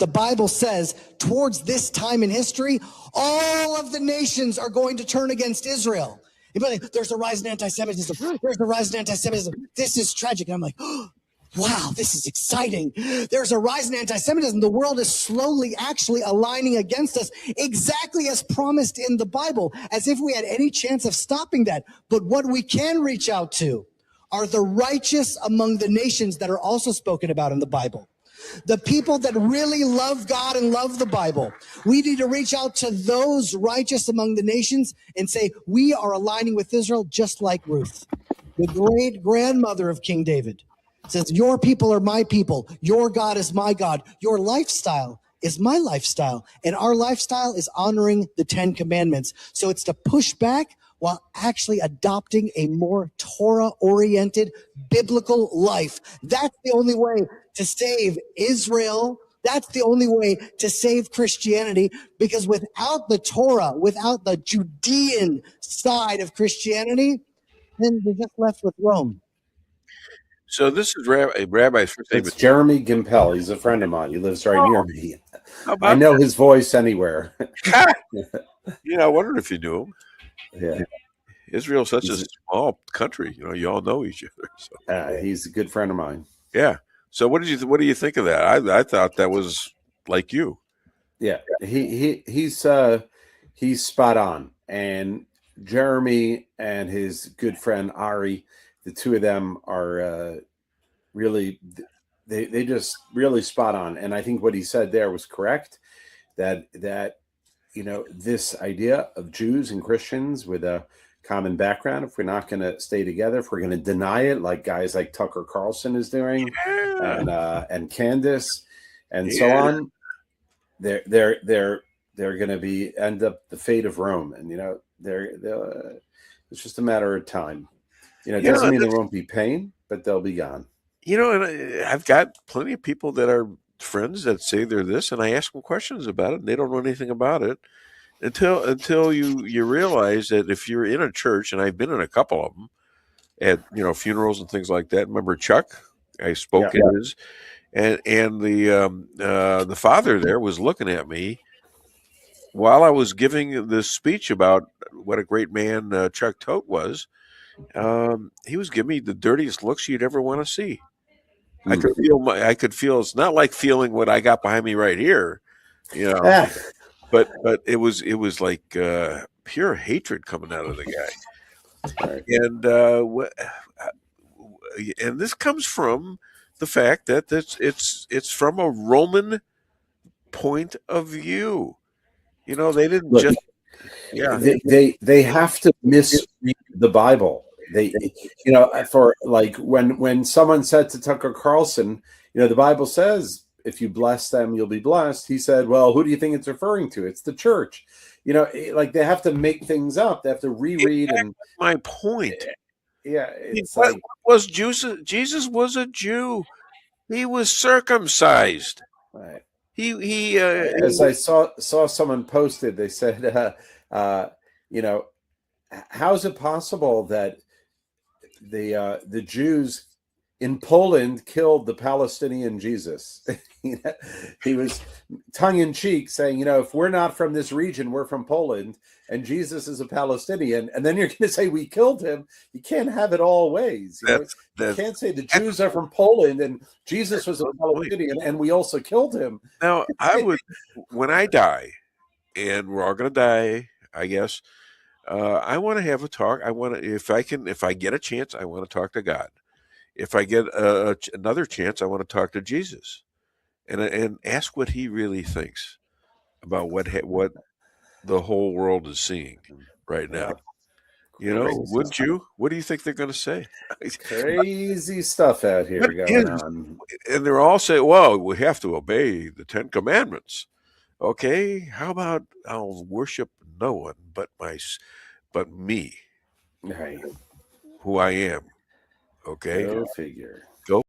the Bible says towards this time in history, all of the nations are going to turn against Israel. Like, there's a rise in anti-Semitism. There's a rise in anti-Semitism. This is tragic. And I'm like, oh, wow, this is exciting. There's a rise in anti-Semitism. The world is slowly actually aligning against us, exactly as promised in the Bible, as if we had any chance of stopping that. But what we can reach out to are the righteous among the nations that are also spoken about in the Bible. The people that really love God and love the Bible. We need to reach out to those righteous among the nations and say, we are aligning with Israel just like Ruth, the great grandmother of King David. Says, your people are my people. Your God is my God. Your lifestyle is my lifestyle. And our lifestyle is honoring the 10 commandments. So it's to push back while actually adopting a more Torah-oriented biblical life. That's the only way to save Israel. That's the only way to save Christianity, because without the Torah, without the Judean side of Christianity, then we're just left with Rome. So this is Rabbi's first name. It's Jeremy Gimpel. He's a friend of mine. He lives right near me. I know his voice anywhere. I wondered if you knew him. Yeah. Israel's such a small country. You all know each other. So. He's a good friend of mine. Yeah. So what do you think of that? I thought that was like you. Yeah. He's spot on. And Jeremy and his good friend Ari, the two of them are really, they just really spot on. And I think what he said there was correct. That this idea of Jews and Christians with a common background, if we're not going to stay together, if we're going to deny it, like guys like Tucker Carlson is doing, and Candace, and so on, they're going to end up the fate of Rome, and it's just a matter of time. It doesn't mean there won't be pain, but they'll be gone. And I've got plenty of people that are friends that say they're this, and I ask them questions about it, and they don't know anything about it until you realize that if you're in a church, and I've been in a couple of them at funerals and things like that. Remember Chuck? I spoke at his, and the father there was looking at me while I was giving this speech about what a great man Chuck Tote was. He was giving me the dirtiest looks you'd ever want to see. I could feel. It's not like feeling what I got behind me right here, but it was like pure hatred coming out of the guy, and this comes from the fact that it's from a Roman point of view. They didn't they have to misread the Bible. They, for like when someone said to Tucker Carlson, the Bible says if you bless them, you'll be blessed. He said, well, who do you think it's referring to? It's the church. Like they have to make things up. They have to reread. And my point. Yeah. It's like was Jesus was a Jew. He was circumcised. Right. He as I saw someone posted, they said, how is it possible that the Jews in Poland killed the Palestinian Jesus? He was tongue in cheek saying, if we're not from this region, we're from Poland, and Jesus is a Palestinian, and then you're going to say we killed him. You can't have it all ways. You can't say the Jews are from Poland and Jesus was a Palestinian and we also killed him. Now, when I die, and we're all going to die, I guess. I want to have a talk. If I get a chance, I want to talk to God. If I get another chance, I want to talk to Jesus, and ask what he really thinks about what the whole world is seeing right now. Wouldn't you? What do you think they're going to say? Crazy stuff out here going on. And they're all saying, well, we have to obey the 10 Commandments. Okay, how about I'll worship no one but me, right? Who I am. Okay, Go figure.